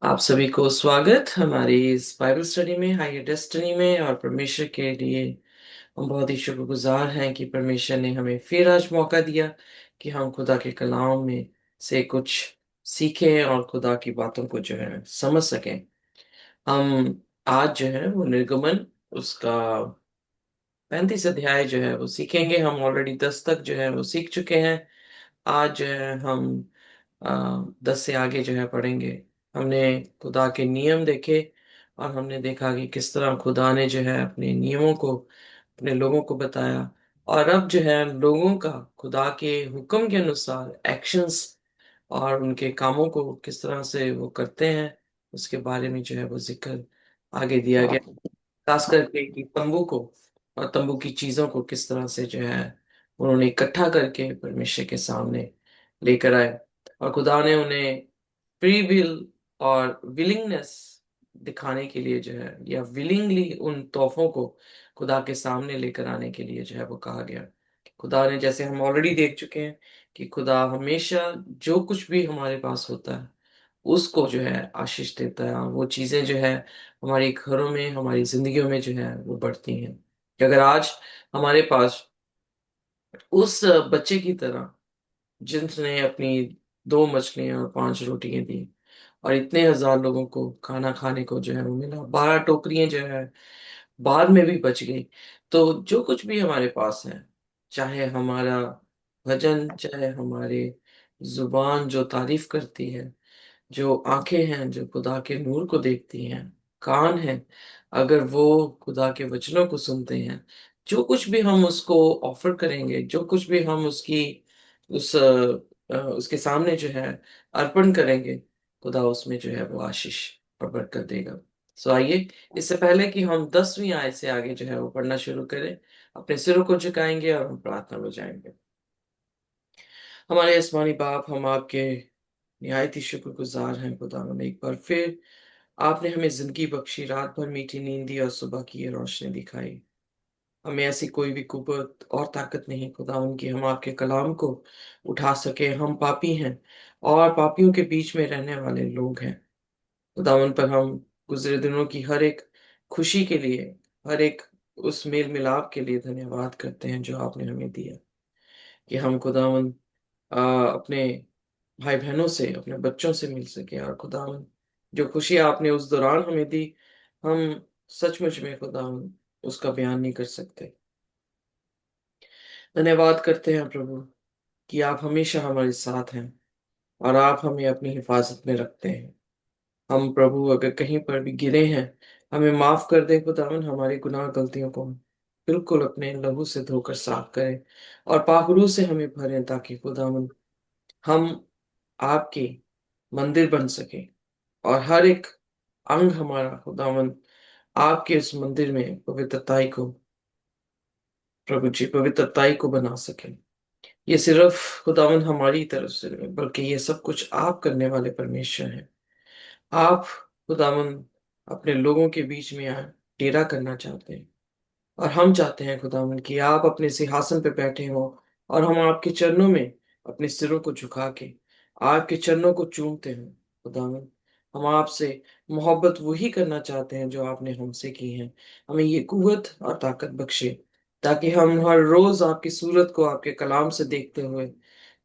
आप सभी को स्वागत हमारी इस बाइबल स्टडी में, हायर डेस्टिनी में। और परमेश्वर के लिए हम बहुत ही शुक्रगुजार हैं कि परमेश्वर ने हमें फिर आज मौका दिया कि हम खुदा के कलाम में से कुछ सीखें और खुदा की बातों को जो है समझ सकें। हम आज जो है वो निर्गमन उसका 35 अध्याय जो है वो सीखेंगे। हम ऑलरेडी 10 तक जो है वो सीख चुके हैं। आज जो है हम 10 से आगे जो है पढ़ेंगे। हमने खुदा के नियम देखे और हमने देखा कि किस तरह खुदा ने जो है अपने नियमों को अपने लोगों को बताया। और अब जो है लोगों का खुदा के हुक्म के अनुसार एक्शंस और उनके कामों को किस तरह से वो करते हैं, उसके बारे में जो है वो जिक्र आगे दिया गया। खास करके कि तंबू को और तंबू की चीजों को किस तरह से जो है उन्होंने इकट्ठा करके परमेश्वर के सामने लेकर आए। और खुदा ने उन्हें फ्री विल और विलिंगनेस दिखाने के लिए जो है, या विलिंगली उन तोहफों को खुदा के सामने लेकर आने के लिए जो है वो कहा गया। खुदा ने, जैसे हम ऑलरेडी देख चुके हैं, कि खुदा हमेशा जो कुछ भी हमारे पास होता है उसको जो है आशीष देता है। और वो चीजें जो है हमारे घरों में, हमारी जिंदगियों में जो है वो बढ़ती हैं। कि अगर आज हमारे पास उस बच्चे की तरह जिसने अपनी 2 मछलियां और 5 रोटियां दी और इतने हजार लोगों को खाना खाने को जो है वो मिला, 12 टोकरियां जो है बाद में भी बच गई। तो जो कुछ भी हमारे पास है, चाहे हमारा भजन, चाहे हमारे जुबान जो तारीफ करती है, जो आंखें हैं जो खुदा के नूर को देखती हैं, कान हैं अगर वो खुदा के वचनों को सुनते हैं, जो कुछ भी हम उसको ऑफर करेंगे, जो कुछ भी हम उसके सामने जो है अर्पण करेंगे, खुदा उसमें जो है वो आशीष और बरकत देगा। सो आइए, इससे पहले कि हम 10वीं आयत से आगे जो है वो पढ़ना शुरू करें, अपने सिरों को झुकाएंगे और हम प्रार्थना में जाएंगे। हमारे आसमानी बाप, हम आपके निहायत ही शुक्रगुजार हैं खुदावन। एक बार फिर आपने हमें जिंदगी बख्शी, रात भर मीठी नींद दी और सुबह की ये रोशनी दिखाई। हमें ऐसी कोई भी कुव्वत और ताकत नहीं खुदावन कि हम आपके कलाम को उठा सके। हम पापी हैं और पापियों के बीच में रहने वाले लोग हैं खुदावन। पर हम गुजरे दिनों की हर एक खुशी के लिए, हर एक उस मेल मिलाप के लिए धन्यवाद करते हैं जो आपने हमें दिया, कि हम खुदावन अपने भाई बहनों से, अपने बच्चों से मिल सके। और खुदावन, जो खुशी आपने उस दौरान हमें दी, हम सचमुच में खुदावन उसका बयान नहीं कर सकते। धन्यवाद करते हैं प्रभु कि आप हमेशा हमारे साथ हैं और आप हमें अपनी हिफाजत में रखते हैं। हम प्रभु अगर कहीं पर भी गिरे हैं, हमें माफ कर दे खुदावन। हमारी गुनाह गलतियों को बिल्कुल अपने लहू से धोकर साफ करें और पाक रूह से हमें भरें, ताकि खुदावन हम आपके मंदिर बन सके और हर एक अंग हमारा खुदावन आपके इस मंदिर में पवित्रताई को, प्रभु जी, पवित्रताई को बना सके। ये सिर्फ खुदावन हमारी तरफ से नहीं, बल्कि ये सब कुछ आप करने वाले परमेश्वर हैं। आप खुदावन अपने लोगों के बीच में डेरा करना चाहते हैं और हम चाहते हैं खुदावन कि आप अपने सिंहासन पे बैठे हो और हम आपके चरणों में अपने सिरों को झुका के आपके चरणों को चूमते हैं खुदावन। हम आपसे मोहब्बत वही करना चाहते हैं जो आपने हमसे की है। हमें ये कुव्वत और ताकत बख्शे, ताकि हम हर रोज आपकी सूरत को आपके कलाम से देखते हुए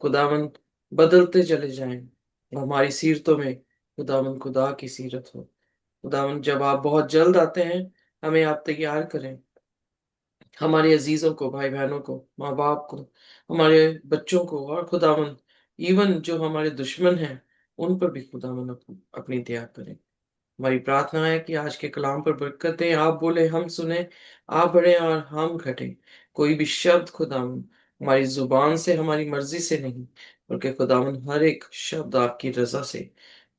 खुदावन बदलते चले जाएं। और हमारी सीरतों में खुदावन खुदा की सीरत हो। खुदावन, जब आप बहुत जल्द आते हैं, हमें आप तैयार करें, हमारे अजीजों को, भाई बहनों को, माँ बाप को, हमारे बच्चों को, और खुदावन इवन जो हमारे दुश्मन हैं उन पर भी खुदावन अपनी दया करें। हमारी प्रार्थना है कि आज के कलाम पर बरकत दें। आप बोले हम सुने, आप बढ़े और हम घटे। कोई भी शब्द खुदावन हमारी जुबान से, हमारी मर्जी से नहीं, बल्कि खुदावन हर एक शब्द आपकी रजा से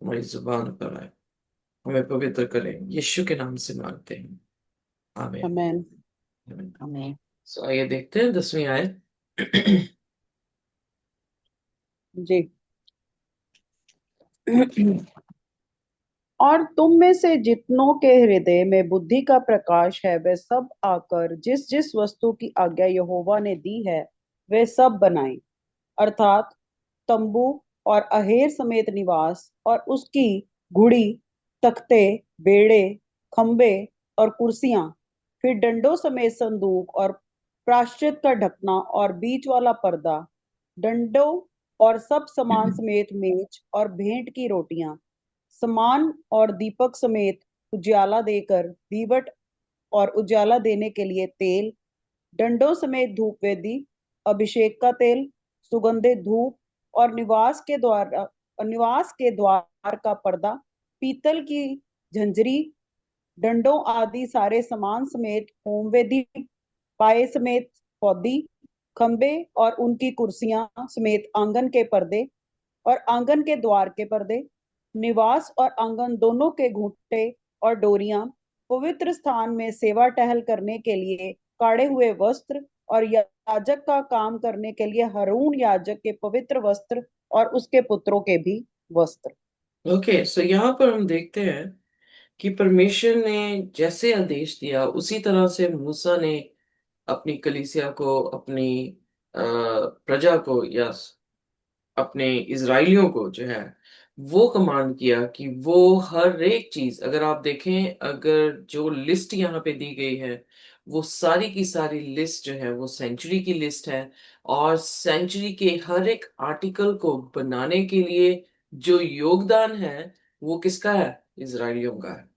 हमारी जुबान पर आए। हमें पवित्र करें, यीशु के नाम से मांगते हैं, आमीन। अमेन। आमीन। अमेन। सो आइए देखते हैं 10वीं आयत। जी। और तुम में से जितनों के हृदय में बुद्धि का प्रकाश है, वे सब आकर जिस जिस वस्तु की आज्ञा यहोवा ने दी है वे सब बनाएं, अर्थात तंबू और अहेर समेत निवास और उसकी घुड़ी तख्ते, बेड़े, खंबे और कुर्सियां, फिर डंडों समेत संदूक और प्रायश्चित का ढकना और बीच वाला पर्दा, डंडों और सब सामान समेत मेज और भेंट की रोटियां, समान और दीपक समेत उजाला देकर दीवट और उजाला देने के लिए तेल, डंडों समेत धूप वेदी, अभिषेक का तेल, सुगंधित धूप और निवास के द्वार का पर्दा, पीतल की झंझरी, डंडों आदि सारे सामान समेत होमवेदी, पाए समेत पौधी, खंबे और उनकी कुर्सियां समेत आंगन के पर्दे और आंगन के द्वार के पर्दे, निवास और आंगन दोनों के घूंटे और डोरियां, पवित्र स्थान में सेवा टहल करने के लिए काढ़े हुए वस्त्र और याजक का काम करने के लिए हरून याजक के पवित्र वस्त्र और उसके पुत्रों के भी वस्त्र। ओके, सो यहाँ पर हम देखते हैं कि परमेश्वर ने जैसे आदेश दिया उसी तरह से मूसा ने अपनी कलीसिया को, अपनी प्रजा को, या अपने इजरायलियों को जो है वो कमांड किया कि वो हर एक चीज, अगर आप देखें, अगर जो लिस्ट यहाँ पे दी गई है वो सारी की सारी लिस्ट जो है वो सेंचुरी की लिस्ट है। और सेंचुरी के हर एक आर्टिकल को बनाने के लिए जो योगदान है वो किसका है? इजरायलियों का है।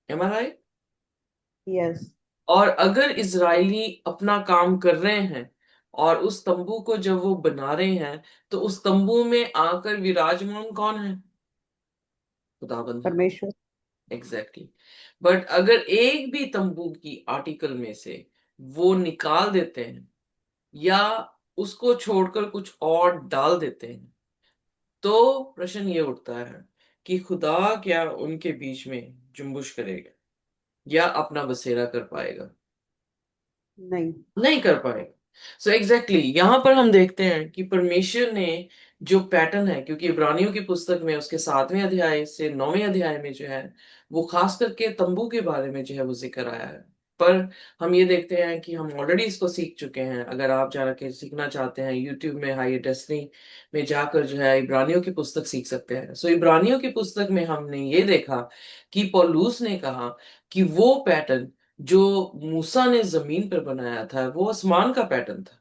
एम आई राइट? यस। और अगर इजरायली अपना काम कर रहे हैं और उस तंबू को जब वो बना रहे हैं तो उस तंबू में आकर विराजमान कौन है? खुदाबंद है। परमेश्वर। Exactly exactly. बट अगर एक भी तंबू की आर्टिकल में से वो निकाल देते हैं या उसको छोड़कर कुछ और डाल देते हैं तो प्रश्न ये उठता है कि खुदा क्या उनके बीच में जुम्बुश करेगा या अपना बसेरा कर पाएगा? नहीं। नहीं कर पाएगा। सो एग्जैक्टली यहाँ पर हम देखते हैं कि परमेश्वर ने जो पैटर्न है, क्योंकि इब्रानियों की पुस्तक में उसके 7वें अध्याय से 9वें अध्याय में जो है वो खास करके तंबू के बारे में जो है वो जिक्र आया है। पर हम ये देखते हैं कि हम ऑलरेडी इसको सीख चुके हैं। अगर आप जाके सीखना चाहते हैं, यूट्यूब में हाई डेस्टिनी में जाकर जो है इब्रानियों की पुस्तक सीख सकते हैं। सो इब्रानियों की पुस्तक में हमने ये देखा कि पौलुस ने कहा कि वो पैटर्न जो मूसा ने जमीन पर बनाया था वो आसमान का पैटर्न था।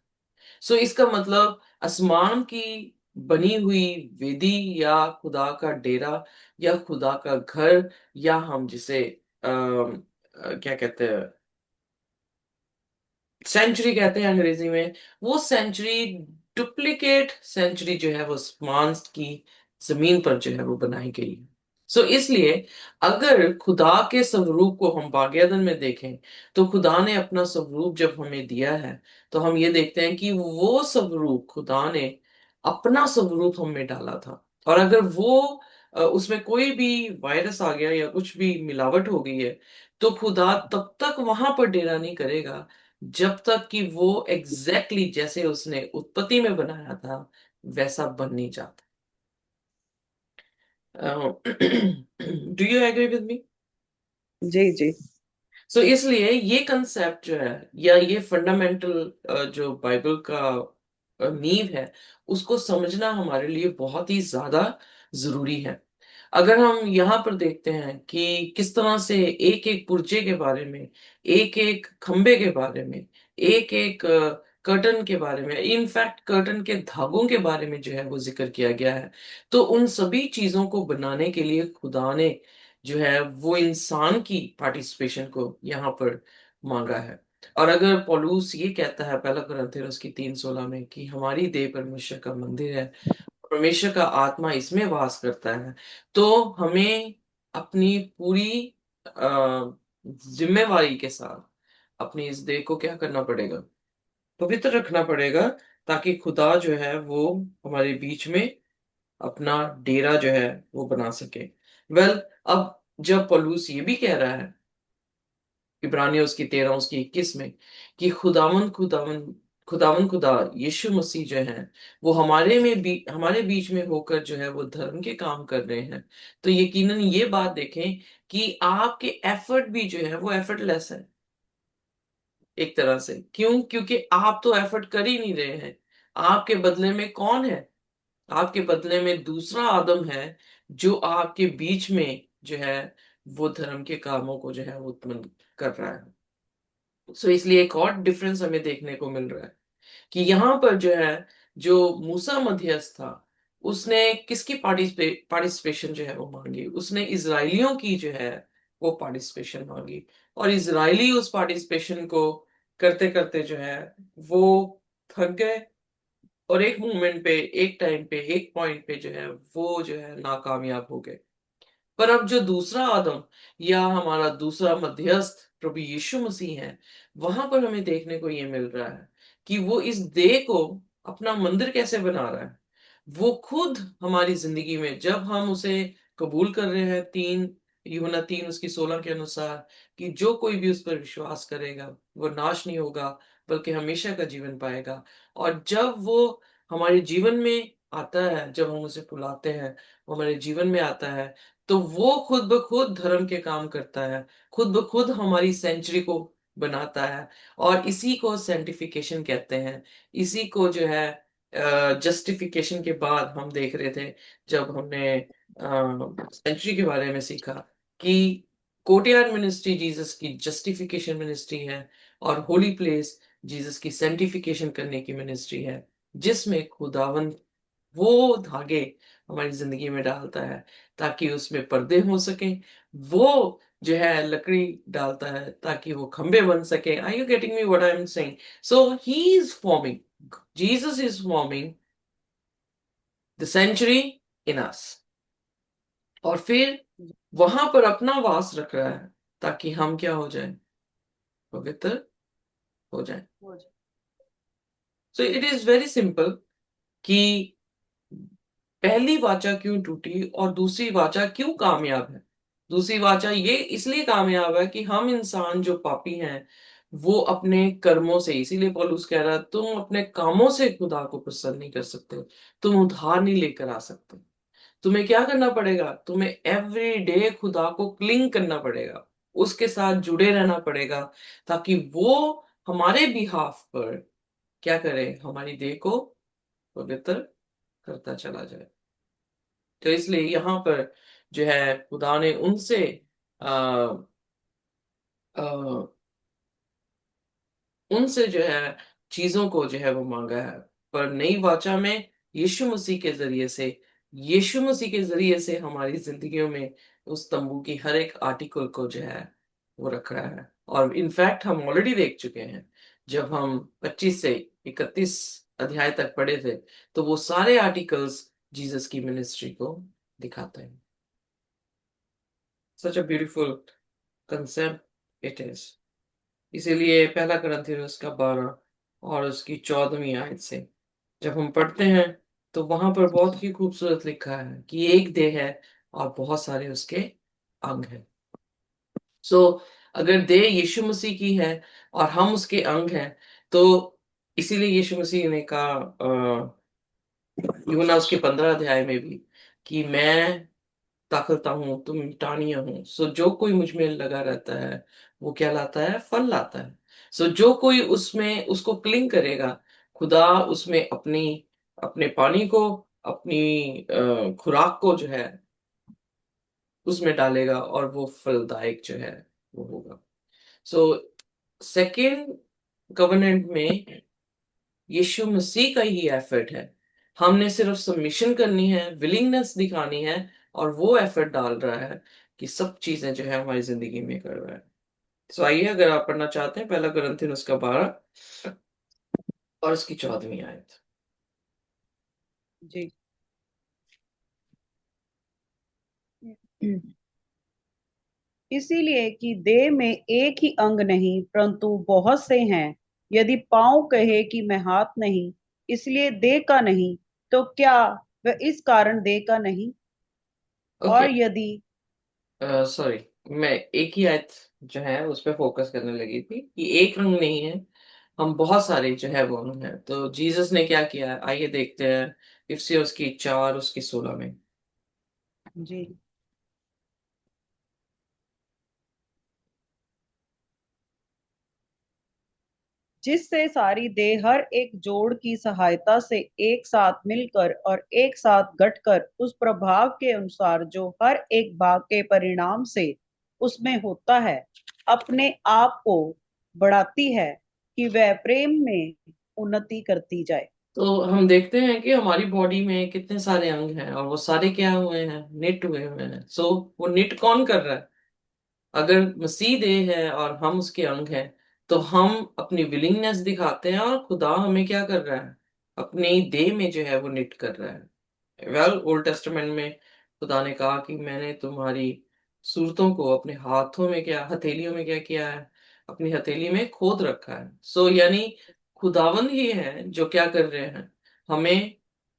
सो इसका मतलब आसमान की बनी हुई वेदी या खुदा का डेरा या खुदा का घर, या हम जिसे क्या कहते हैं, सेंचुरी कहते हैं अंग्रेजी में, वो सेंचुरी डुप्लीकेट सेंचुरी जो है वो आसमान की जमीन पर जो है वो बनाई गई है। सो इसलिए अगर खुदा के स्वरूप को हम बागयादन में देखें तो खुदा ने अपना स्वरूप जब हमें दिया है तो हम ये देखते हैं कि वो स्वरूप खुदा ने अपना स्वरूप हम में डाला था। और अगर वो उसमें कोई भी वायरस आ गया या कुछ भी मिलावट हो गई है तो खुदा तब तक वहां पर डेरा नहीं करेगा जब तक कि वो एग्जैक्टली exactly जैसे उसने उत्पत्ति में बनाया था वैसा बन नहीं जाता। Do you agree with me? जी जी। सो इसलिए ये कंसेप्ट जो है या ये फंडामेंटल जो बाइबल का नींव है उसको समझना हमारे लिए बहुत ही ज्यादा जरूरी है। अगर हम यहाँ पर देखते हैं कि किस तरह से एक एक पुर्जे के बारे में, एक एक खंबे के बारे में, एक एक कर्टन के बारे में, इनफैक्ट कर्टन के धागों के बारे में जो है वो जिक्र किया गया है, तो उन सभी चीजों को बनाने के लिए खुदा ने जो है वो इंसान की पार्टिसिपेशन को यहाँ पर मांगा है। और अगर पौलुस ये कहता है पहला कुरिन्थियों उसकी 3:16 में कि हमारी देह परमेश्वर का मंदिर है, परमेश्वर का आत्मा इसमें वास करता है, तो हमें अपनी पूरी जिम्मेवारी के साथ अपनी इस देह को क्या करना पड़ेगा? पवित्र रखना पड़ेगा, ताकि खुदा जो है वो हमारे बीच में अपना डेरा जो है वो बना सके। अब जब पौलुस ये भी कह रहा है इब्रानियों उसकी 13 उसकी 21 में कि खुदावन खुदा यीशु मसीह जो है वो हमारे बीच में होकर जो है वो धर्म के काम कर रहे हैं, तो यकीनन ये बात देखें कि आपके एफर्ट भी जो है वो एफर्टलेस है। एक तरह से क्यों? क्योंकि आप तो एफर्ट कर ही नहीं रहे हैं। आपके बदले में कौन है? आपके बदले में दूसरा आदम है जो आपके बीच में जो है वो धर्म के कामों को जो है वो उत्पन्न कर रहा है। सो इसलिए एक और डिफरेंस हमें देखने को मिल रहा है कि यहाँ पर जो है, जो मूसा मध्यस्थ था, उसने किसकी पार्टिसिपेशन जो है वो मांगी? उसने इजराइलियों की जो है वो पार्टिसिपेशन मांगी। और इजरायली उस पार्टिसिपेशन को करते करते जो है वो थक गए, और एक मोमेंट पे, एक टाइम पे, एक पॉइंट पे जो है वो जो है नाकामयाब हो गए। पर अब जो दूसरा आदम या हमारा दूसरा मध्यस्थ प्रभु यीशु मसीह है, वहां पर हमें देखने को ये मिल रहा है कि वो इस देह को अपना मंदिर कैसे बना रहा है। वो खुद हमारी जिंदगी में जब हम उसे कबूल कर रहे हैं, 3 यूहन्ना 3:16 के अनुसार, कि जो कोई भी उस पर विश्वास करेगा वो नाश नहीं होगा बल्कि हमेशा का जीवन पाएगा। और जब वो हमारे जीवन में आता है, जब हम उसे बुलाते हैं, वो हमारे जीवन में आता है, तो वो खुद ब खुद धर्म के काम करता है, खुद ब खुद हमारी सेंचुरी को बनाता है। और इसी को सेंटिफिकेशन कहते हैं। इसी को जो है जस्टिफिकेशन के बाद हम देख रहे थे, जब हमने सेंचुरी के बारे में सीखा, कि कोर्टयार्ड मिनिस्ट्री जीसस की जस्टिफिकेशन मिनिस्ट्री है, और होली प्लेस जीसस की सेंटिफिकेशन करने की मिनिस्ट्री है, जिसमें खुदावंद वो धागे हमारी जिंदगी में डालता है ताकि उसमें पर्दे हो सके। वो जो है लकड़ी डालता है ताकि वो खंबे बन सके। Are you getting me what I am saying? So he is forming, Jesus is forming the sanctuary in us, और फिर वहां पर अपना वास रख रहा है ताकि हम क्या हो जाए? पवित्र हो जाए। हो जाए। So it is very simple कि पहली वाचा क्यों टूटी और दूसरी वाचा क्यों कामयाब है? दूसरी वाचा ये इसलिए कामयाब है कि हम इंसान जो पापी हैं, वो अपने कर्मों से, इसीलिए पौलुस कह रहा है तुम अपने कामों से खुदा को प्रसन्न नहीं कर सकते, तुम उधार नहीं लेकर आ सकते। तुम्हें क्या करना पड़ेगा? तुम्हें एवरी डे खुदा को क्लिंग करना पड़ेगा, उसके साथ जुड़े रहना पड़ेगा, ताकि वो हमारे बिहाफ पर क्या करे? हमारी देह को पवित्र करता चला जाए। तो इसलिए यहाँ पर जो है खुदा ने उनसे आ, आ, उनसे जो है चीजों को जो है वो मांगा है। पर नई वाचा में यीशु मसीह के जरिए से, यीशु मसीह के जरिए से हमारी जिंदगियों में उस तंबू की हर एक आर्टिकल को जो है वो रख रहा है। और इनफैक्ट हम ऑलरेडी देख चुके हैं, जब हम 25 से 31 अध्याय तक पढ़े थे, तो वो सारे आर्टिकल्स जीसस की मिनिस्ट्री को दिखाते हैं। Such a beautiful concept it is. इसीलिए पहला करंथियन उसका 12 और उसकी 14वीं आयत से जब हम पढ़ते हैं, तो वहां पर बहुत ही खूबसूरत लिखा है कि एक देह है और बहुत सारे उसके अंग हैं। सो अगर देह यीशु मसीह की है और हम उसके अंग हैं, तो इसीलिए यीशु मसीह ने कहा यूहन्ना उसके 15 अध्याय में भी, कि मैं ताकलता हूँ, तुम टानियां हो। सो जो कोई मुझ में लगा रहता है वो क्या लाता है? फल लाता है। सो जो कोई उसमें उसको क्लिंग करेगा, खुदा उसमें अपनी अपने पानी को, अपनी खुराक को जो है उसमें डालेगा, और वो फलदायक जो है वो होगा। सो सेकेंड कवेनेंट में यीशु मसीह का ही एफर्ट है। हमने सिर्फ सबमिशन करनी है, विलिंगनेस दिखानी है, और वो एफर्ट डाल रहा है कि सब चीजें जो है हमारी जिंदगी में कर रहा है। सो आइए, अगर आप पढ़ना चाहते हैं, पहला कुरिन्थियन उसका 12 और उसकी 14वीं आयत। जी। इसीलिए कि देह में एक ही अंग नहीं परंतु बहुत से हैं। यदि पाँव कहे कि मैं हाथ नहीं, इसलिए देह का नहीं, तो क्या वह इस कारण देह का नहीं? ओके, और यदि सॉरी, मैं एक ही आयत जो है उस पर फोकस करने लगी थी कि एक अंग नहीं है, हम बहुत सारे जो है वो अंग हैं। तो जीसस ने क्या किया है, आइए देखते हैं। इफ्सिया उसकी 4 उसकी 16 में। जी, जिससे सारी देह हर एक जोड़ की सहायता से एक साथ मिलकर और एक साथ घटकर उस प्रभाव के अनुसार जो हर एक भाग के परिणाम से उसमें होता है, अपने आप को बढ़ाती है कि वह प्रेम में उन्नति करती जाए। तो हम देखते हैं कि हमारी बॉडी में कितने सारे अंग हैं और वो सारे क्या हुए हैं, निट हुए हुए हैं। सो वो निट कौन कर रहा है? अगर मसीह देह है और हम उसके अंग हैं, तो हम अपनी विलिंगनेस दिखाते हैं और खुदा हमें क्या कर रहा है, अपनी देह में जो है वो निट कर रहा है। ओल्ड टेस्टामेंट में खुदा ने कहा कि मैंने तुम्हारी सूरतों को अपने हाथों में, क्या हथेलियों में क्या किया है, अपनी हथेली में खोद रखा है। यानी खुदावंद ही है जो क्या कर रहे हैं, हमें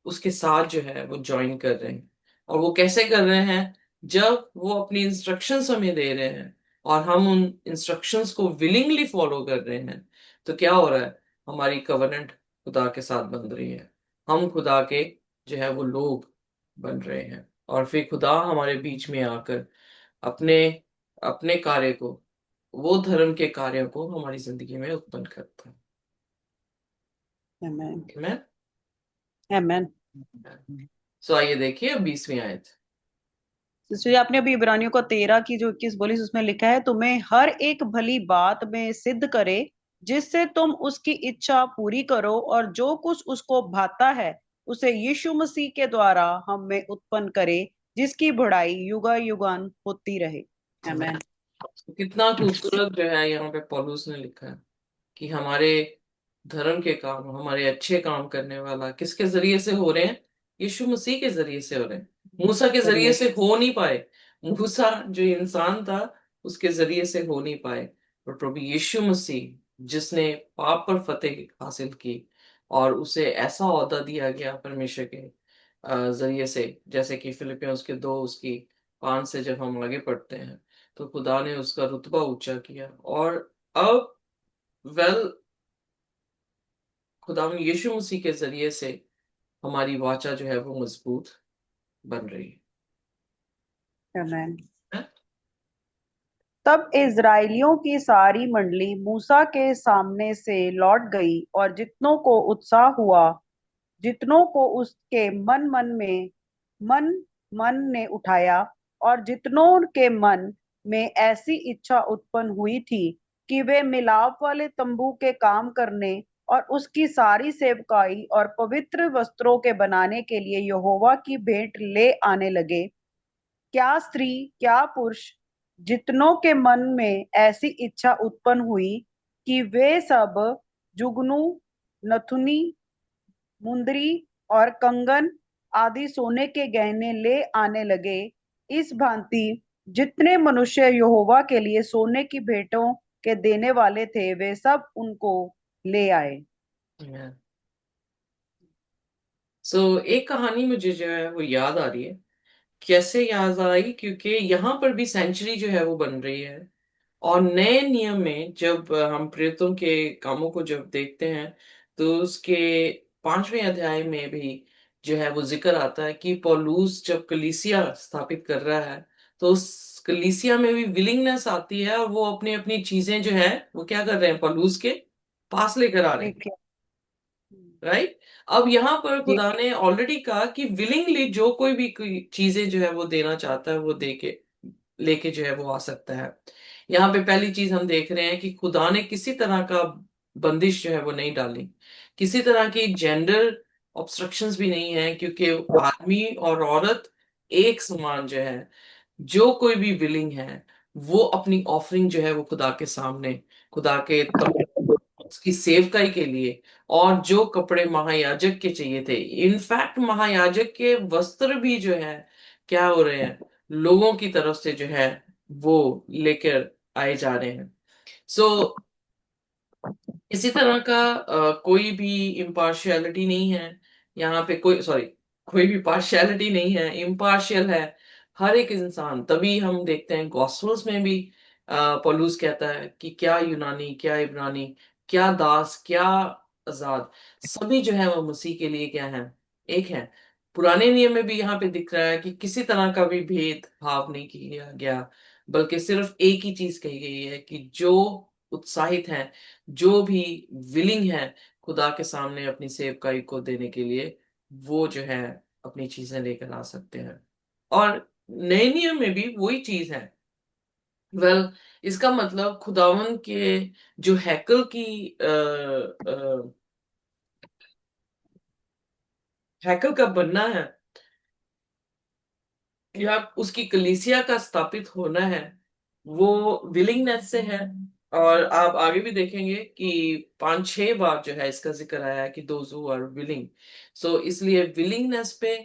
उसके साथ जो है वो ज्वाइन कर रहे हैं। और वो कैसे कर रहे हैं? जब वो अपनी इंस्ट्रक्शंस हमें दे रहे हैं और हम उन इंस्ट्रक्शंस को विलिंगली फॉलो कर रहे हैं, तो क्या हो रहा है, हमारी कवेनेंट खुदा के साथ बन रही है। हम खुदा के जो है वो लोग बन रहे हैं, और फिर खुदा हमारे बीच में आकर अपने अपने कार्य को, वो धर्म के कार्यों को हमारी जिंदगी में उत्पन्न करता आमेन। है। आमेन। आइए देखिए 20वीं आयत। सिस्टर जी, आपने अभी इब्रानियों को 13 की जो 21 बोली उसमें लिखा है, तुम्हें हर एक भली बात में सिद्ध करे, जिससे तुम उसकी इच्छा पूरी करो, और जो कुछ उसको भाता है उसे यीशु मसीह के द्वारा हम में उत्पन्न करे, जिसकी बढ़ाई युगा युगान होती रहे। आमेन। कितना खूबसूरत जो है यहाँ पे पौलुस ने लिखा है कि हमारे धर्म के काम, हमारे अच्छे काम करने वाला किसके जरिए से हो रहे हैं? यीशु मसीह के जरिए से हो रहे हैं। मूसा के जरिए बढ़िया। से हो नहीं पाए। मूसा जो इंसान था, उसके जरिए से हो नहीं पाए। और प्रभु यीशु मसीह, जिसने पाप पर फतेह हासिल की और उसे ऐसा ओहदा दिया गया परमेश्वर के जरिए से, जैसे कि फिलिपियंस के 2 उसकी 5 से जब हम आगे पढ़ते हैं, तो खुदा ने उसका रुतबा ऊंचा किया। और अब वेल खुदा यीशु मसीह के जरिए से हमारी वाचा जो है वो मजबूत बन रही आमेन। है। तब इज़राइलियों की सारी मंडली मूसा के सामने से लौट गई, और जितनों को उत्साह हुआ, जितनों को उसके मन मन ने उठाया, और जितनों के मन में ऐसी इच्छा उत्पन्न हुई थी कि वे मिलाप वाले तंबू के काम करने और उसकी सारी सेवकाई और पवित्र वस्त्रों के बनाने के लिए यहोवा की भेंट ले आने लगे, क्या स्त्री क्या पुरुष, जितनों के मन में ऐसी इच्छा उत्पन्न हुई कि वे सब जुगनू, नथुनी, मुंदरी और कंगन आदि सोने के गहने ले आने लगे। इस भांति जितने मनुष्य यहोवा के लिए सोने की भेंटों के देने वाले थे, वे सब उनको ले आए। एक कहानी मुझे जो है वो याद आ रही है। कैसे याद आई? क्योंकि यहाँ पर भी सेंचुरी जो है वो बन रही है। और नए नियम में जब हम प्रेरितों के कामों को जब देखते हैं, तो उसके 5वें अध्याय में भी जो है वो जिक्र आता है कि पौलुस जब कलीसिया स्थापित कर रहा है, तो उस कलीसिया में भी विलिंगनेस आती है और वो अपनी अपनी चीजें जो है वो क्या कर रहे हैं, पौलुस के पास लेकर आ रहे हैं। ठीक है। राइट। अब यहाँ पर जी। खुदा ने ऑलरेडी कहा कि विलिंगली जो कोई भी कोई चीजें जो है वो देना चाहता है, वो दे के लेके जो है वो आ सकता है। यहाँ पे पहली चीज हम देख रहे हैं कि खुदा ने किसी तरह का बंदिश जो है वो नहीं डाली, किसी तरह की जेंडर ऑब्स्ट्रक्शंस भी नहीं है, क्योंकि आदमी और औरत एक समान जो है, जो कोई भी विलिंग है, वो अपनी ऑफरिंग जो है वो खुदा के सामने, खुदा के उसकी सेवकाई के लिए, और जो कपड़े महायाजक के चाहिए थे, इनफैक्ट महायाजक के वस्त्र भी जो है क्या हो रहे हैं, लोगों की तरफ से जो है वो लेकर आए जा रहे हैं। सो इसी तरह का कोई भी इम्पार्शियलिटी नहीं है यहाँ पे, कोई सॉरी, कोई भी पार्शियलिटी नहीं है, इम्पार्शियल है हर एक इंसान। तभी हम देखते हैं गॉस्पेल्स में भी पौलुस कहता है कि क्या यूनानी, क्या इब्रानी, क्या दास, क्या आजाद, सभी जो है वो मसीह के लिए क्या है, एक है। पुराने नियम में भी यहाँ पे दिख रहा है कि किसी तरह का भी भेद भाव नहीं किया गया, बल्कि सिर्फ एक ही चीज कही गई है कि जो उत्साहित हैं, जो भी विलिंग है खुदा के सामने अपनी सेवकाई को देने के लिए, वो जो है अपनी चीजें लेकर आ सकते हैं। और नए नियम में भी वही चीज है। वेल, इसका मतलब खुदावन के जो हैकल की हैकल का बनना है, या उसकी कलीसिया का स्थापित होना है, वो विलिंगनेस से है। और आप आगे भी देखेंगे कि 5-6 बार जो है इसका जिक्र आया है कि दोज हु आर विलिंग। सो इसलिए विलिंगनेस पे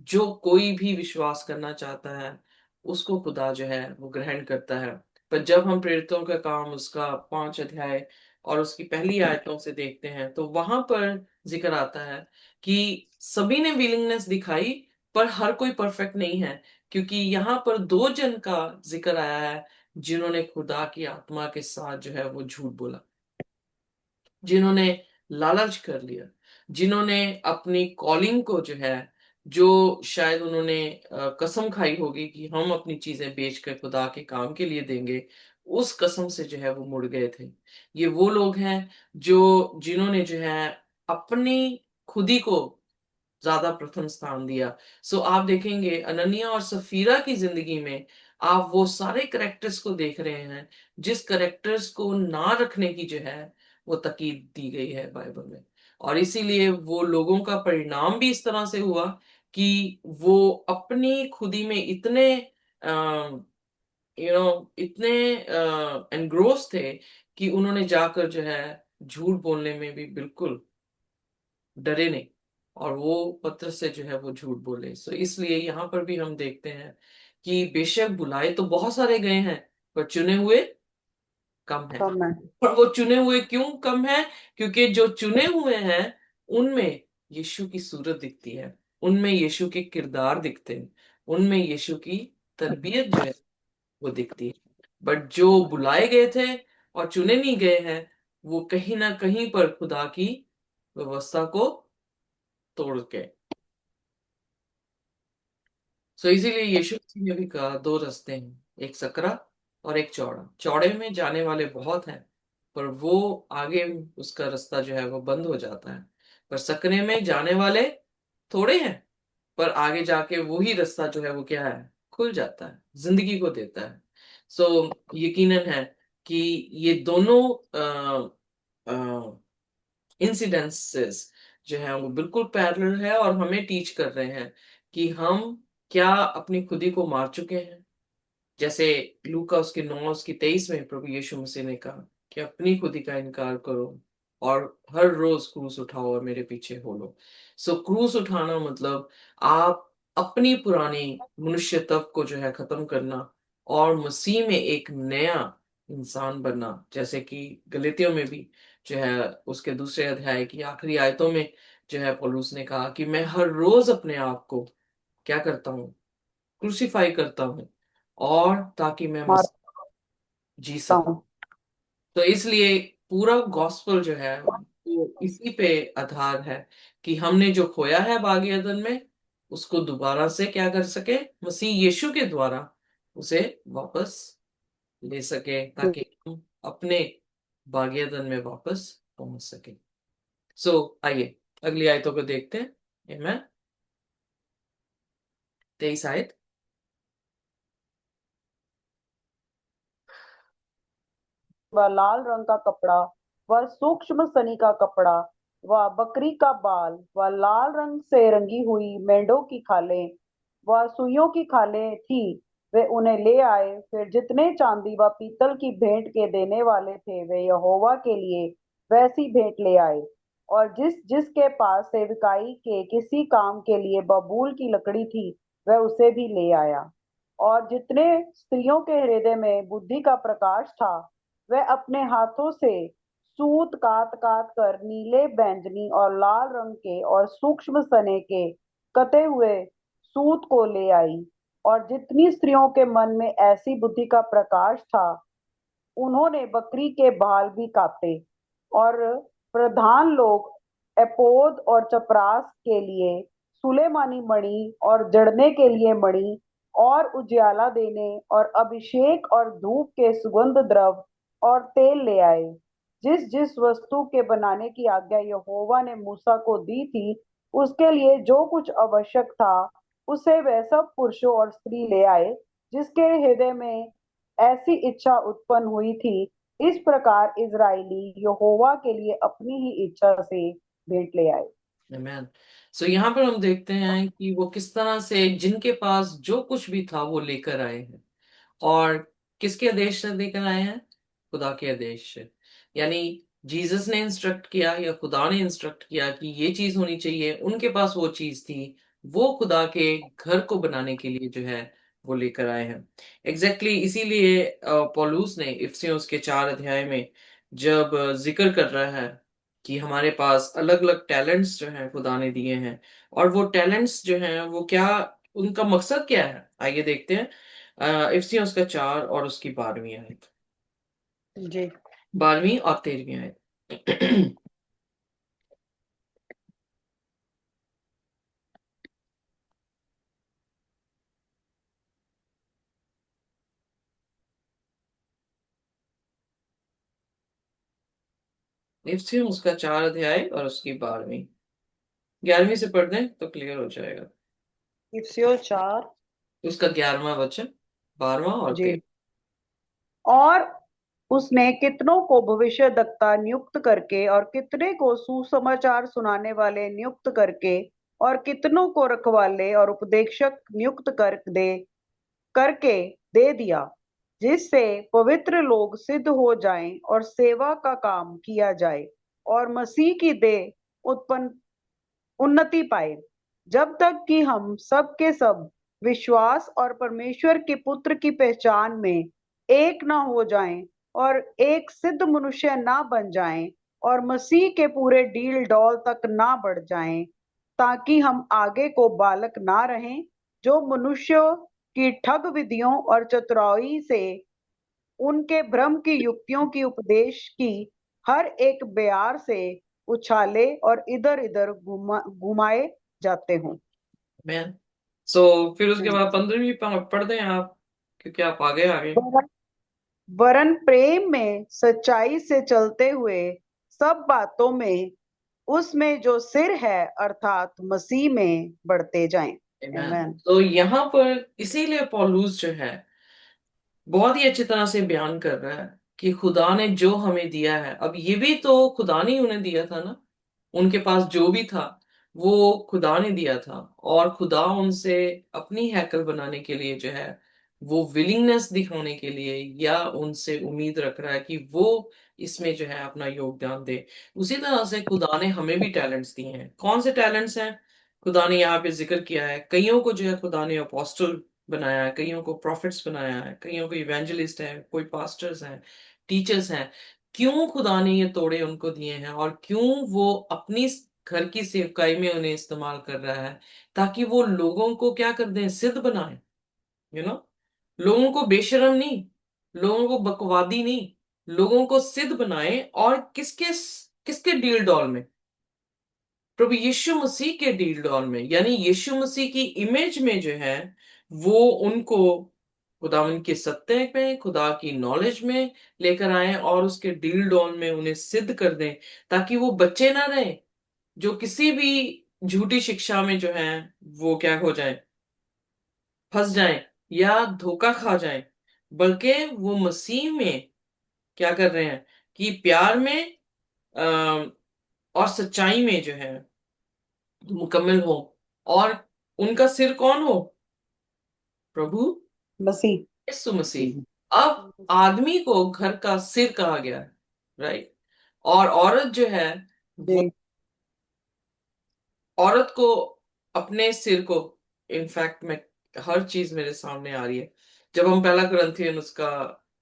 जो कोई भी विश्वास करना चाहता है, उसको खुदा जो है वो ग्रहण करता है। पर जब हम प्रेरितों का काम उसका 5 अध्याय और उसकी पहली आयतों से देखते हैं, तो वहां पर जिक्र आता है कि सभी ने विलिंगनेस दिखाई, पर हर कोई परफेक्ट नहीं है। क्योंकि यहाँ पर 2 जन का जिक्र आया है जिन्होंने खुदा की आत्मा के साथ जो है वो झूठ बोला, जिन्होंने लालच कर लिया, जिन्होंने अपनी कॉलिंग को जो है, जो शायद उन्होंने कसम खाई होगी कि हम अपनी चीजें बेच कर खुदा के काम के लिए देंगे, उस कसम से जो है वो मुड़ गए थे। ये वो लोग हैं जो जिन्होंने जो है अपनी खुदी को ज्यादा प्रथम स्थान दिया। सो आप देखेंगे अनन्या और सफीरा की जिंदगी में आप वो सारे करेक्टर्स को देख रहे हैं, जिस करेक्टर्स को ना रखने की जो है वो ताकीद दी गई है बाइबल में। और इसीलिए वो लोगों का परिणाम भी इस तरह से हुआ कि वो अपनी खुदी में इतने इतने एनग्रोस थे कि उन्होंने जाकर जो है झूठ बोलने में भी बिल्कुल डरे नहीं, और वो पत्र से जो है वो झूठ बोले। सो इसलिए यहाँ पर भी हम देखते हैं कि बेशक बुलाए तो बहुत सारे गए हैं, पर चुने हुए कम है। कम है। और वो चुने हुए क्यों कम है? क्योंकि जो चुने हुए हैं उनमें यीशु की सूरत दिखती है, उनमें यीशु के किरदार दिखते हैं, उनमें यीशु की तरबियत जो है वो दिखती है। बट जो बुलाए गए थे और चुने नहीं गए हैं, वो कहीं ना कहीं पर खुदा की व्यवस्था को तोड़ के। सो इसीलिए यीशु मसीह ने भी कहा 2 रास्ते हैं, एक सकरा और एक चौड़ा। चौड़े में जाने वाले बहुत हैं, पर वो आगे उसका रास्ता जो है वो बंद हो जाता है। पर सकरे में जाने वाले थोड़े हैं, पर आगे जाके वही रास्ता जो है वो क्या है, खुल जाता है, जिंदगी को देता है। सो यकीनन है कि ये दोनों इंसिडेंसेस जो है वो बिल्कुल पैरेलल है, और हमें टीच कर रहे हैं कि हम क्या अपनी खुदी को मार चुके हैं। जैसे लूका उसके 9 उसकी 23 में प्रभु यीशु मसीह ने कहा कि अपनी खुदी का इनकार करो और हर रोज क्रूस उठाओ और मेरे पीछे हो लो। सो क्रूस उठाना मतलब आप अपनी पुरानी मनुष्यत्व को जो है खत्म करना, और मसीह में एक नया इंसान बनना। जैसे कि गलातियों में भी जो है उसके दूसरे अध्याय की आखिरी आयतों में जो है पौलुस ने कहा कि मैं हर रोज अपने आप को क्या करता हूँ, क्रूसीफाई करता हूँ, और ताकि मैं मारता जी सकूं। हूँ। तो इसलिए पूरा गॉस्पेल जो है वो इसी पे आधार है कि हमने जो खोया है बागी अदन में, उसको दोबारा से क्या कर सके, मसीह यीशु के द्वारा उसे वापस ले सके, ताकि हम अपने बागी अदन में वापस पहुंच सके। सो आइए अगली आयतों को देखते हैं। आमेन। 23 आयत। व लाल रंग का कपड़ा, व सूक्ष्म सनी का कपड़ा, व बकरी का बाल, व लाल रंग से रंगी हुई मेंढों की खालें, व सुइयों की खालें थी। वे उन्हें ले आए। फिर जितने चांदी व पीतल की भेंट के देने वाले थे, वे यहोवा के लिए वैसी भेंट ले आए। और जिस जिसके पास सेवकाई के किसी काम के लिए बबूल की लकड़ी थी, वह उसे भी ले आया। और जितने स्त्रियों के हृदय में बुद्धि का प्रकाश था, वह अपने हाथों से सूत कात कात कर नीले, बैंगनी और लाल रंग के और सूक्ष्म सने के कते हुए सूत को ले आई। और जितनी स्त्रियों के मन में ऐसी बुद्धि का प्रकाश था, उन्होंने बकरी के बाल भी काते। और प्रधान लोग एपोद और चपरास के लिए सुलेमानी मणि और जड़ने के लिए मणि और उजियाला देने और अभिषेक और धूप के सुगंध द्रव और तेल ले आए। जिस जिस वस्तु के बनाने की आज्ञा यहोवा ने मूसा को दी थी, उसके लिए जो कुछ आवश्यक था, उसे वह सब पुरुषों और स्त्री ले आए, जिसके हृदय में ऐसी इच्छा उत्पन्न हुई थी। इस प्रकार इजराइली यहोवा के लिए अपनी ही इच्छा से भेंट ले आए। आमेन। सो यहाँ पर हम देखते हैं कि वो किस तरह से जिनके पास जो कुछ भी था वो लेकर आए हैं। और किसके आदेश से लेकर आए हैं? खुदा के आदेश से। यानी जीसस ने इंस्ट्रक्ट किया या खुदा ने इंस्ट्रक्ट किया कि ये चीज होनी चाहिए, उनके पास वो चीज थी। वो खुदा के घर को बनाने के लिए जो है वो लेकर आए हैं। एग्जैक्टली इसीलिए पौलुस ने इफिसियों के 4 अध्याय में जब जिक्र कर रहा है कि हमारे पास अलग अलग टैलेंट्स जो हैं खुदा ने दिए हैं, और वो टैलेंट्स जो हैं वो क्या, उनका मकसद क्या है, आइए देखते हैं। इफ्सियों उसका 4 और उसकी 12वीं आयत। जी। 12वीं और 13वीं आयत। इफ्सियों उसका 4 अध्याय और उसकी 12वीं। 11वीं से पढ़ दें तो क्लियर हो जाएगा। इफिसियों 4। उसका 11वां वचन, 12वां और जी। 13। और उसने कितनों को भविष्यद्वक्ता नियुक्त करके और कितने को सुसमाचार सुनाने वाले नियुक्त करके और कितनों को रखवाले और उपदेशक नियुक्त करके दे दिया, जिससे पवित्र लोग सिद्ध हो जाएं और सेवा का काम किया जाए और मसीह की देह उत्पन्न उन्नति पाए, जब तक कि हम सब के सब विश्वास और परमेश्वर के पुत्र की पहचान में एक ना हो जाएं और एक सिद्ध मनुष्य ना बन जाएं और मसीह के पूरे डील डॉल तक ना बढ़ जाएं, ताकि हम आगे को बालक ना रहें, जो मनुष्यों की ठग विधियों और चतुराई से उनके भ्रम की युक्तियों की उपदेश की हर एक बयार से उछाले और इधर इधर घुमाए जाते हों। मैन। सो फिर उसके बाद 15वीं पढ़ दें आप, क्योंकि आप आगे आगे। वरन वरन प्रेम में सच्चाई से चलते हुए सब बातों में उसमें जो सिर है अर्थात मसीह में बढ़ते जाएं। आमेन। आमेन। तो यहाँ पर इसीलिए पौलुस जो है बहुत ही अच्छी तरह से बयान कर रहा है कि खुदा ने जो हमें दिया है, अब ये भी तो खुदा ने ही उन्हें दिया था ना। उनके पास जो भी था वो खुदा ने दिया था, और खुदा उनसे अपनी हैकल बनाने के लिए जो है वो विलिंगनेस दिखाने के लिए या उनसे उम्मीद रख रहा है कि वो इसमें जो है अपना योगदान दे। उसी तरह से खुदा ने हमें भी टैलेंट्स दिए हैं। कौन से टैलेंट्स हैं? खुदा ने यहाँ पे जिक्र किया है, कईयों को जो है खुदा ने अपोस्टल बनाया है, कईयों को प्रॉफिट्स बनाया है, कईयों को इवेंजलिस्ट है, कोई पास्टर्स हैं, टीचर्स हैं। क्यों खुदा ने ये तोड़े उनको दिए हैं, और क्यों वो अपनी घर की सेवकाई में उन्हें इस्तेमाल कर रहा है? ताकि वो लोगों को क्या कर दें, सिद्ध बनाए। लोगों को बेशरम नहीं, लोगों को बकवादी नहीं, लोगों को सिद्ध बनाए। और किसके किसके डील डॉल में? प्रभु यीशु मसीह के डील डॉल में, यानी यीशु मसीह की इमेज में जो है वो उनको खुदावंद के सत्य में, खुदा की नॉलेज में लेकर आए, और उसके डील डॉल में उन्हें सिद्ध कर दें, ताकि वो बच्चे ना रहे जो किसी भी झूठी शिक्षा में जो है वो क्या हो जाए, फंस जाएं या धोखा खा जाएं। बल्कि वो मसीह में क्या कर रहे हैं कि प्यार में अ, और सच्चाई में जो है मुकम्मल हो। और उनका सिर कौन हो? प्रभु मसीह। यीशु मसीह। अब आदमी को घर का सिर कहा गया है, राइट। और औरत जो है वो, जी। औरत को अपने सिर को, इनफैक्ट मैं, हर चीज मेरे सामने आ रही है। जब हम पहला कुरिन्थियन उसका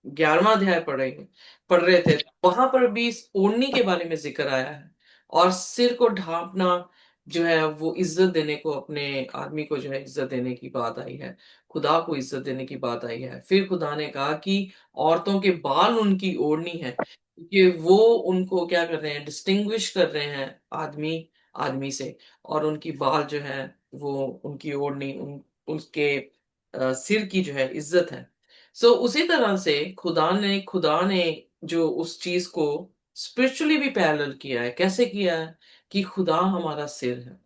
11वां अध्याय पढ़ रहे थे, वहां पर भी इस ओढ़नी के बारे में जिक्र आया है। और सिर को ढांपना जो है वो इज्जत देने को, अपने आदमी को जो है इज्जत देने की बात आई है, खुदा को इज्जत देने की बात आई है। फिर खुदा ने कहा कि औरतों के बाल उनकी ओढ़नी है, क्योंकि वो उनको क्या कर रहे हैं, डिस्टिंग्विश कर रहे हैं आदमी आदमी से। और उनकी बाल जो है वो उनकी ओढ़नी, उसके सिर की जो है इज्जत है। सो उसी तरह से खुदा ने जो उस चीज को स्पिरिचुअली भी पैरेलल किया है। कैसे किया है? कि खुदा हमारा सिर है,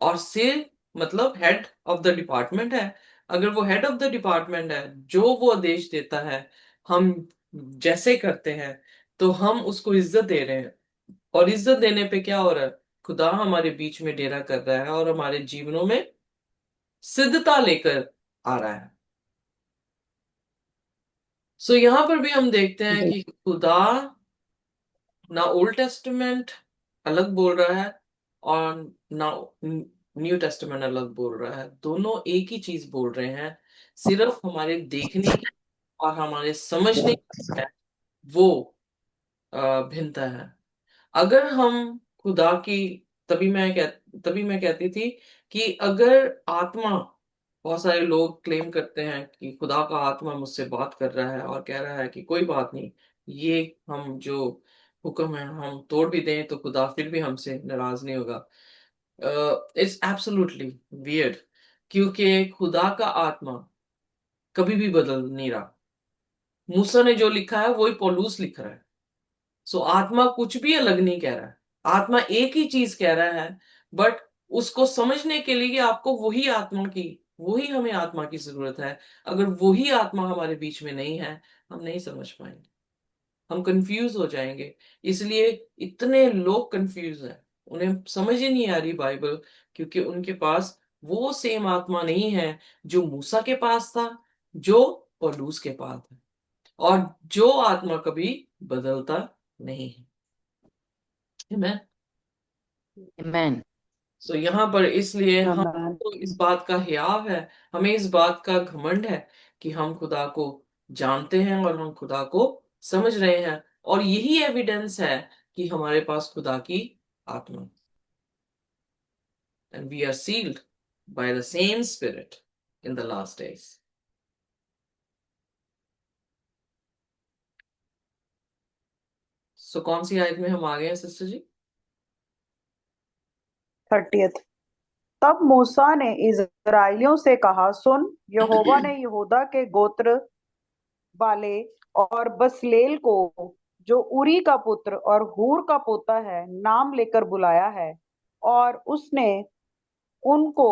और सिर मतलब हेड ऑफ द डिपार्टमेंट है। अगर वो हेड ऑफ द डिपार्टमेंट है, जो वो आदेश देता है हम जैसे करते हैं, तो हम उसको इज्जत दे रहे हैं। और इज्जत देने पे क्या हो रहा है? खुदा हमारे बीच में डेरा कर रहा है और हमारे जीवनों में सिद्धता लेकर आ रहा है। सो यहां पर भी हम देखते हैं कि खुदा ना ओल्ड टेस्टामेंट अलग बोल रहा है और ना न्यू टेस्टामेंट अलग बोल रहा है। दोनों एक ही चीज बोल रहे हैं। सिर्फ हमारे देखने की और हमारे समझने की है, वो भिन्नता है। अगर हम खुदा की, तभी मैं कहती थी कि अगर आत्मा, बहुत सारे लोग क्लेम करते हैं कि खुदा का आत्मा मुझसे बात कर रहा है और कह रहा है कि कोई बात नहीं, ये हम जो हुक्म है हम तोड़ भी दें तो खुदा फिर भी हमसे नाराज नहीं होगा। इट्स एब्सोल्युटली वियर्ड, क्योंकि खुदा का आत्मा कभी भी बदल नहीं रहा। मूसा ने जो लिखा है वही पौलुस लिख रहा है। सो आत्मा कुछ भी अलग नहीं कह रहा है, आत्मा एक ही चीज कह रहा है। बट उसको समझने के लिए आपको वही हमें आत्मा की जरूरत है। अगर वही आत्मा हमारे बीच में नहीं है, हम नहीं समझ पाएंगे, हम कंफ्यूज हो जाएंगे। इसलिए इतने लोग कंफ्यूज हैं, उन्हें समझ ही नहीं आ रही बाइबल, क्योंकि उनके पास वो सेम आत्मा नहीं है जो मूसा के पास था, जो पौलुस के पास है, और जो आत्मा कभी बदलता नहीं है। Amen? Amen. सो यहाँ पर इसलिए हम Amen. तो इस बात का हियाव है, हमें इस बात का घमंड है कि हम खुदा को जानते हैं और हम खुदा को समझ रहे हैं। और यही एविडेंस है कि हमारे पास खुदा की आत्मा, and we are sealed by the same spirit in the last days. सो कौन सी आयत में हम आ गए हैं सिस्टर जी? 30th। तब मूसा ने इस्राएलियों से कहा, सुन, यहोवा ने यहूदा के गोत्र वाले और बसलेल को, जो उरी का पुत्र और हूर का पोता है, नाम लेकर बुलाया है, और उसने उनको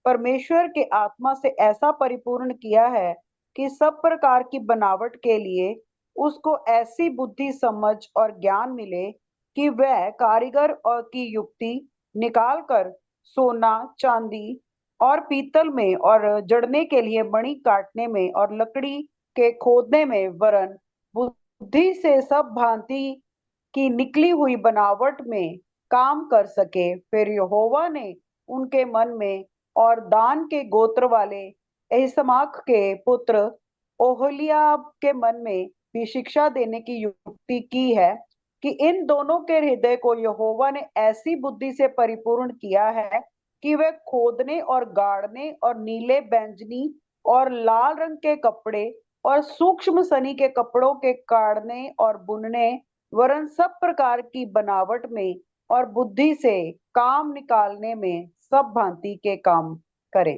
परमेश्वर के आत्मा से ऐसा परिपूर्ण किया है कि सब प्रकार की बनावट के लिए उसको ऐसी बुद्धि, समझ और ज्ञान मिले कि वह कारीगर और की युक्ति निकालकर सोना, चांदी और पीतल में, और जड़ने के लिए मणि काटने में, और लकड़ी के खोदने में, वरन बुद्धि से सब भांति की निकली हुई बनावट में काम कर सके। फिर यहोवा ने उनके मन में और दान के गोत्र वाले एहसमाक के पुत्र ओहलियाब के मन में भी शिक्षा देने की युक्ति की है कि इन दोनों के हृदय को यहोवा ने ऐसी बुद्धि से परिपूर्ण किया है कि वे खोदने और गाड़ने और नीले, बैंजनी और लाल रंग के कपड़े और सूक्ष्म सनी के कपड़ों के काटने और बुनने, वरन सब प्रकार की बनावट में और बुद्धि से काम निकालने में सब भांति के काम करे।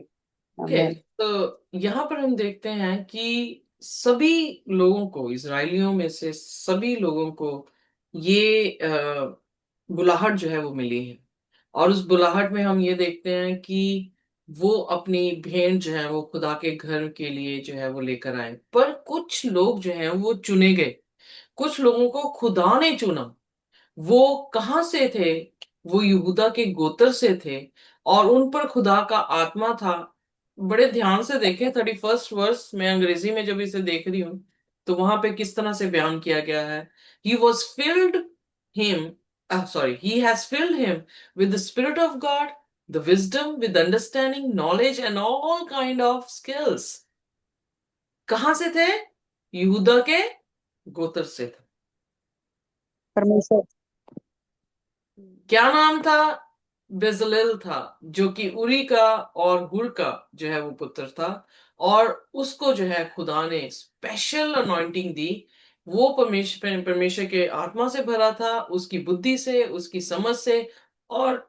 ओके, आमीन। तो यहाँ पर हम देखते हैं कि सभी लोगों को, इसराइलियों में से सभी लोगों को ये बुलाहट जो है वो मिली है। और उस बुलाहट में हम ये देखते हैं कि वो अपनी भेंट जो है वो खुदा के घर के लिए जो है वो लेकर आए। पर कुछ लोग जो हैं वो चुने गए, कुछ लोगों को खुदा ने चुना। वो कहाँ से थे? वो यहूदा के गोत्र से थे, और उन पर खुदा का आत्मा था। बड़े ध्यान से देखें, 31st वर्स मैं अंग्रेजी में जब इसे देख रही हूं, तो वहां पे किस तरह से बयान किया गया है। He was filled him sorry he has field him with the spirit of God, the wisdom, with understanding, knowledge and all kind of skills. कहाँ से थे? यहूदा के गोत्र से थे। परमेश्वर। क्या नाम था? बेजलेल था, जो कि उरी का और हुर का जो है वो पुत्र था। और उसको जो है खुदा ने स्पेशल अनॉइंटिंग दी। वो परमेश्वर के आत्मा से भरा था, उसकी बुद्धि से, उसकी समझ से। और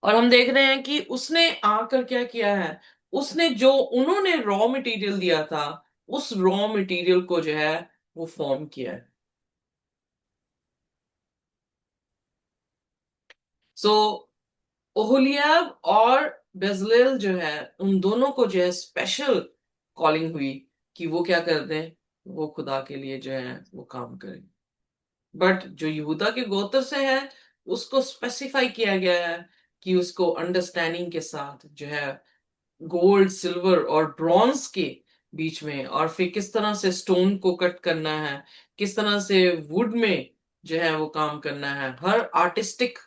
और हम देख रहे हैं कि उसने आकर क्या किया है। उसने जो उन्होंने रॉ मटेरियल दिया था, उस रॉ मटेरियल को जो है वो फॉर्म किया है। सो ओहोलियाब और बेजलेल जो है, उन दोनों को जो है स्पेशल कॉलिंग हुई कि वो क्या कर दें, वो खुदा के लिए जो है वो काम करें। बट जो यहूदा के गोत्र से है, उसको स्पेसिफाई किया गया है कि उसको अंडरस्टैंडिंग के साथ जो है गोल्ड, सिल्वर और ब्रॉन्ज के बीच में, और फिर किस तरह से स्टोन को कट करना है, किस तरह से वुड में जो है वो काम करना है, हर आर्टिस्टिक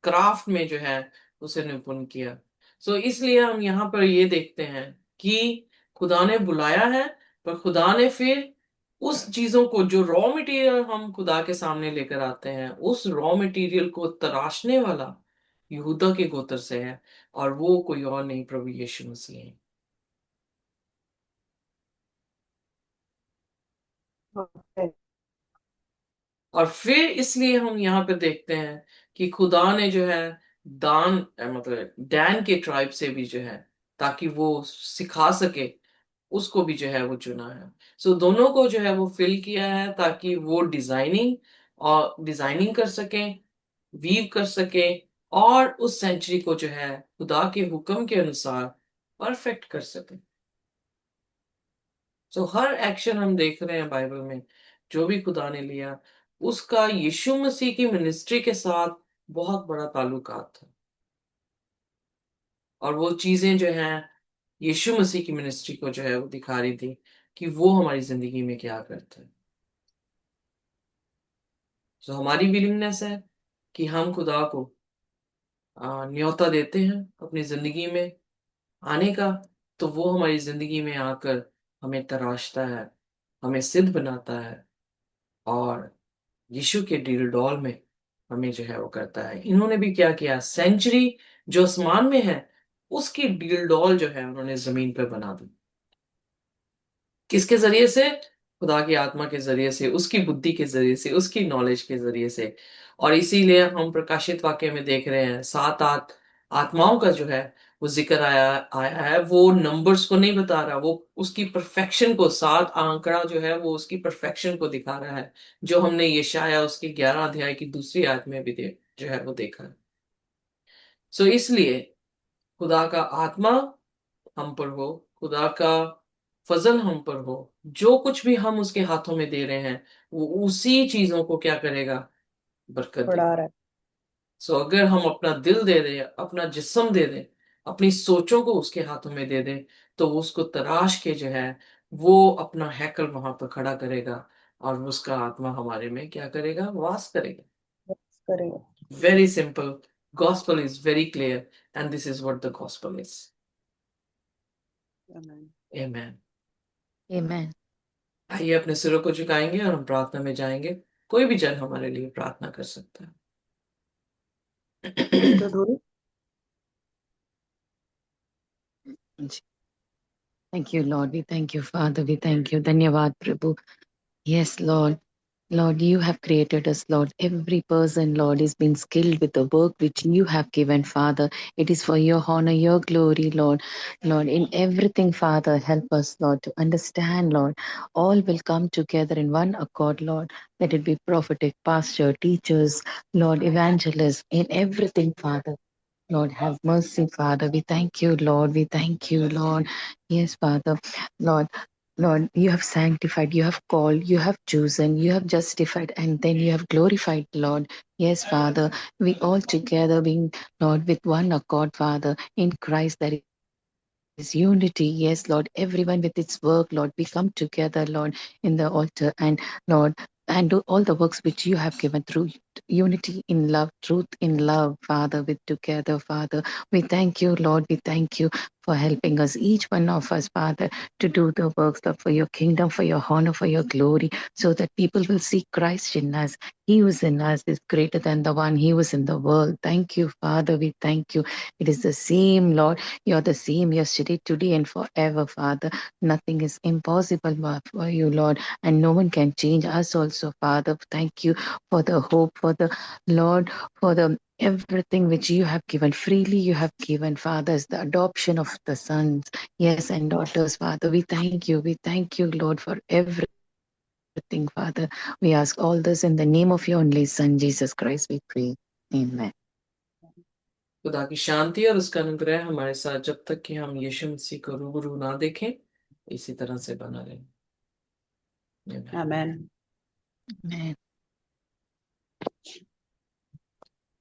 क्राफ्ट में जो है उसे निपुण किया। सो इसलिए हम यहाँ पर ये देखते हैं कि खुदा ने बुलाया है, पर खुदा ने फिर उस चीजों को, जो रॉ मटेरियल हम खुदा के सामने लेकर आते हैं, उस रॉ मटेरियल को तराशने वाला यहूदा के गोत्र से है, और वो कोई और नहीं, प्रभु यीशु मसीह है। और फिर इसलिए हम यहाँ पे देखते हैं कि खुदा ने जो है दान मतलब डैन के ट्राइब से भी जो है, ताकि वो सिखा सके, उसको भी जो है वो चुना है। सो दोनों को जो है वो फिल किया है, ताकि वो डिजाइनिंग कर सकें, वीव कर सकें, और उस सेंचुरी को जो है खुदा के हुक्म के अनुसार परफेक्ट कर सकें। सो हर एक्शन हम देख रहे हैं बाइबल में, जो भी खुदा ने लिया, उसका यीशु मसीह की मिनिस्ट्री के साथ बहुत बड़ा ताल्लुकात था। और वो चीजें जो हैं यीशु मसीह की मिनिस्ट्री को जो है वो दिखा रही थी कि वो हमारी जिंदगी में क्या करता है। सो हमारी विलिंगनेस है कि हम खुदा को न्योता देते हैं अपनी जिंदगी में आने का, तो वो हमारी जिंदगी में आकर हमें तराशता है, हमें सिद्ध बनाता है, और यीशु के डील डॉल में हमें जो है वो करता है। इन्होंने भी क्या किया, सेंचुरी जो आसमान में है, उसकी डील डॉल जो है उन्होंने जमीन पर बना दी। किसके जरिए से? खुदा की आत्मा के जरिए से, उसकी बुद्धि के जरिए से, उसकी नॉलेज के जरिए से। और इसीलिए हम प्रकाशित वाक्य में देख रहे हैं, सात आत्माओं का जो है वो जिक्र आया आया है। वो नंबर्स को नहीं बता रहा, वो उसकी परफेक्शन को, सात आंकड़ा जो है वो उसकी परफेक्शन को दिखा रहा है, जो हमने यशाया उसके 11 अध्याय की दूसरी आयत में भी जो है वो देखा है। सो इसलिए खुदा का आत्मा हम पर हो, खुदा का फजल हम पर हो, जो कुछ भी हम उसके हाथों में दे रहे हैं, वो उसी चीजों को क्या करेगा, बरकत बढ़ा देगा। रहा है। सो अगर हम अपना दिल दे दें, अपना जिस्म दे दें, अपनी सोचों को उसके हाथों में दे दें, तो वो उसको तराश के जो है वो अपना हैकल वहां पर खड़ा करेगा, और उसका आत्मा हमारे में क्या करेगा, वास करेगा। बस करेगा। Very simple, gospel is very clear, and this is what the gospel is. आमीन। आमेन। Amen. आइए अपने सिरों को झुकाएंगे और हम प्रार्थना में जाएंगे। कोई भी जन हमारे लिए प्रार्थना कर सकता है। Sister Dhoni. Thank you, Lord. We thank you, Father. We thank you. Dhanyavad, Prabhu. Yes, Lord. Lord, you have created us, Lord. Every person, Lord, is being skilled with the work which you have given, Father. It is for your honor, your glory, Lord. Lord, in everything, Father, help us, Lord, to understand, Lord. All will come together in one accord, Lord. Let it be prophetic, pastor, teachers, Lord, evangelists, in everything, Father. Lord, have mercy, Father. We thank you, Lord. We thank you, Lord. Yes, Father. Lord, Lord, you have sanctified, you have called, you have chosen, you have justified, and then you have glorified, Lord. Yes, Father. We all together being, Lord, with one accord, Father, in Christ there is unity. Yes, Lord, everyone with its work, Lord, we come together, Lord, in the altar, and Lord, and do all the works which you have given through unity in love, truth in love, Father, with together, Father. We thank you, Lord. We thank you for helping us, each one of us, Father, to do the works of for your kingdom, for your honor, for your glory, so that people will see Christ in us. He who is in us is greater than the one he was in the world. Thank you, Father. We thank you. It is the same, Lord. You're the same yesterday, today, and forever, Father. Nothing is impossible for you, Lord, and no one can change us also, Father. Thank you for the hope, for the Lord, for the everything which you have given freely. You have given, fathers, the adoption of the sons, yes, and daughters, Father. We thank you. We thank you, Lord, for everything, Father. We ask all this in the name of your only Son, Jesus Christ. We pray. Amen. खुदा की शांति और उसका अनुग्रह हमारे साथ जब तक कि हम यीशु मसीह को रूबरू ना देखें इसी तरह से बना रहे। Amen. Amen.